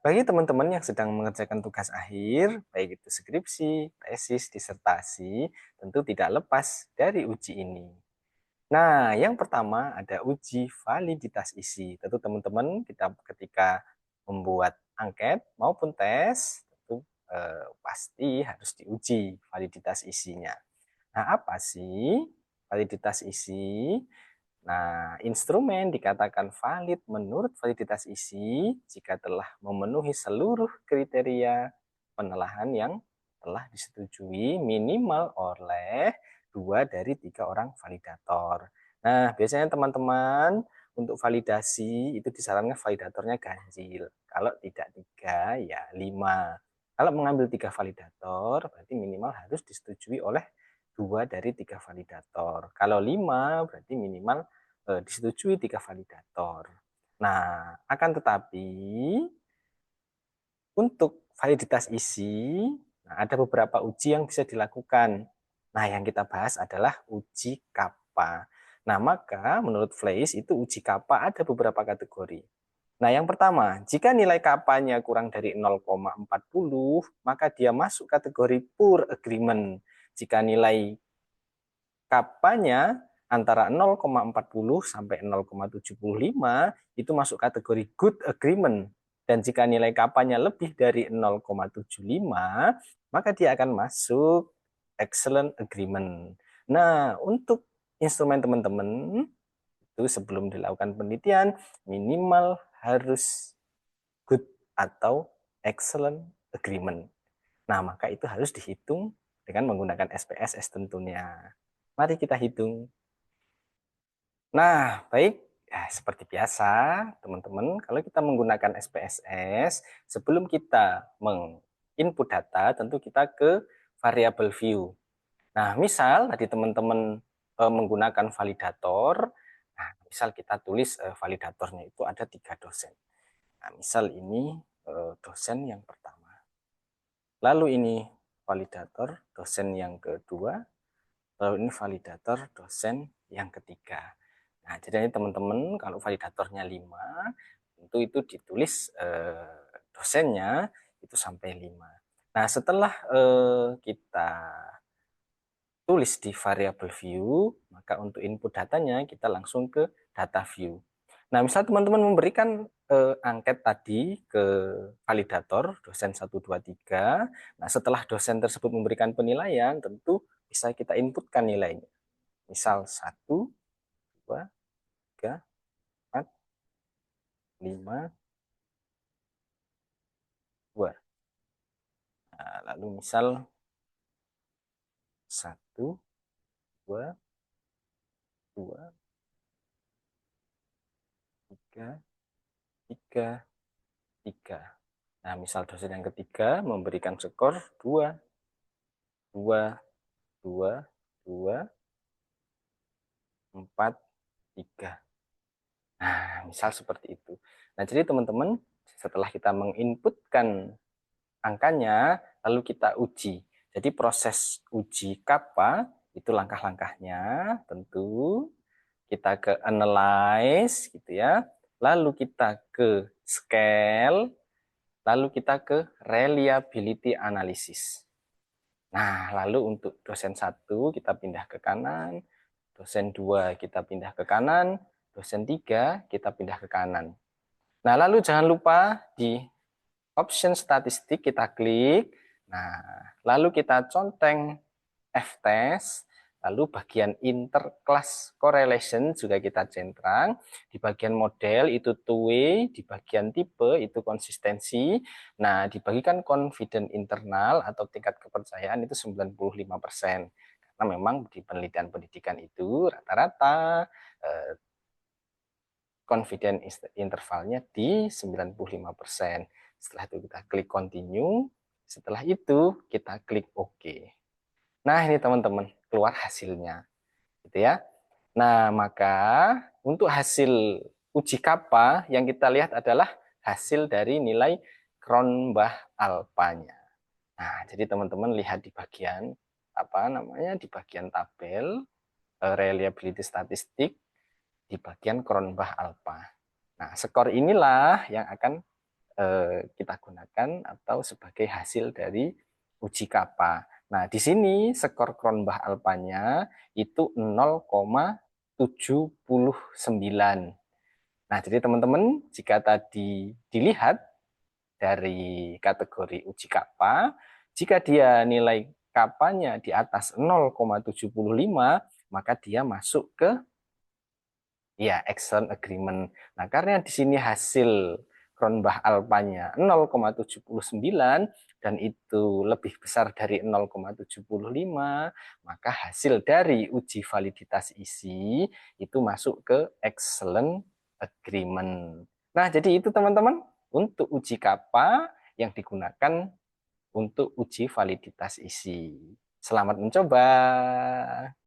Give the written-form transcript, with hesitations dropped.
Bagi teman-teman yang sedang mengerjakan tugas akhir, baik itu skripsi, tesis, disertasi, tentu tidak lepas dari uji ini. Nah, yang pertama ada uji validitas isi. Tentu teman-teman kita ketika membuat angket maupun tes, tentu pasti harus diuji validitas isinya. Nah, apa sih validitas isi? Nah, instrumen dikatakan valid menurut validitas isi jika telah memenuhi seluruh kriteria penelahan yang telah disetujui minimal oleh 2 dari 3 orang validator. Nah, biasanya teman-teman untuk validasi itu disarankan validatornya ganjil. Kalau tidak 3, ya 5. Kalau mengambil 3 validator, berarti minimal harus disetujui oleh 2 dari 3 validator. Kalau 5 berarti minimal disetujui 3 validator. Nah, akan tetapi untuk validitas isi, nah ada beberapa uji yang bisa dilakukan. Nah, yang kita bahas adalah uji kappa. Nah, maka menurut Fleiss itu uji kappa ada beberapa kategori. Nah, yang pertama, jika nilai kapanya kurang dari 0,40, maka dia masuk kategori poor agreement. Jika nilai kapanya antara 0,40 sampai 0,75 itu masuk kategori good agreement. Dan jika nilai kapanya lebih dari 0,75, maka dia akan masuk excellent agreement. Nah, untuk instrumen teman-teman, itu sebelum dilakukan penelitian, minimal harus good atau excellent agreement. Nah, maka itu harus dihitung dengan menggunakan SPSS tentunya. Mari kita hitung. Nah, baik. Ya, seperti biasa, teman-teman, kalau kita menggunakan SPSS, sebelum kita menginput data, tentu kita ke variable view. Nah, misal tadi teman-teman menggunakan validator, nah, misal kita tulis validatornya itu ada 3 dosen. Nah, misal ini dosen yang pertama. Lalu ini validator dosen yang kedua, lalu ini validator dosen yang ketiga. Nah, jadi teman-teman kalau validatornya 5, tentu itu ditulis dosennya itu sampai 5. Nah, setelah kita tulis di variable view, maka untuk input datanya kita langsung ke data view. Nah, misal teman-teman memberikan angket tadi ke validator dosen 1, 2, 3. Nah, setelah dosen tersebut memberikan penilaian, tentu bisa kita inputkan nilainya. Misal 1, 2, 3, 4, 5, 2. Nah, lalu misal 1, 2, 2, 3, 3, 3. Nah, misal dosen yang ketiga memberikan skor 2, 2, 2, 2, 4, 3. Nah, misal seperti itu. Nah, jadi teman-teman, setelah kita menginputkan angkanya, lalu kita uji. Jadi proses uji kappa, itu langkah-langkahnya, tentu kita ke analyze, gitu ya. Lalu kita ke scale, lalu kita ke reliability analysis. Nah, lalu untuk dosen 1 kita pindah ke kanan, dosen 2 kita pindah ke kanan, dosen 3 kita pindah ke kanan. Nah, lalu jangan lupa di option statistik kita klik. Nah, lalu kita conteng F-test, lalu bagian interclass correlation juga kita centang, di bagian model itu two-way, di bagian tipe itu konsistensi, nah dibagikan confident internal atau tingkat kepercayaan itu 95%, karena memang di penelitian pendidikan itu rata-rata confident intervalnya di 95%. Setelah itu kita klik continue, setelah itu kita klik OK. Nah, ini teman-teman, keluar hasilnya. Gitu ya. Nah, maka untuk hasil uji kappa yang kita lihat adalah hasil dari nilai Cronbach alpanya. Nah, jadi teman-teman lihat di bagian apa namanya? Di bagian tabel reliability statistik di bagian Cronbach alpha. Nah, skor inilah yang akan kita gunakan atau sebagai hasil dari uji kappa. Nah, di sini skor Cronbach alpanya itu 0,79. Nah, jadi teman-teman, jika tadi dilihat dari kategori uji kappa, jika dia nilai kapanya di atas 0,75, maka dia masuk ke ya excellent agreement. Nah, karena di sini hasil Cronbach alpanya 0,79 dan itu lebih besar dari 0,75, maka hasil dari uji validitas isi itu masuk ke excellent agreement. Nah, jadi itu teman-teman untuk uji kappa yang digunakan untuk uji validitas isi. Selamat mencoba.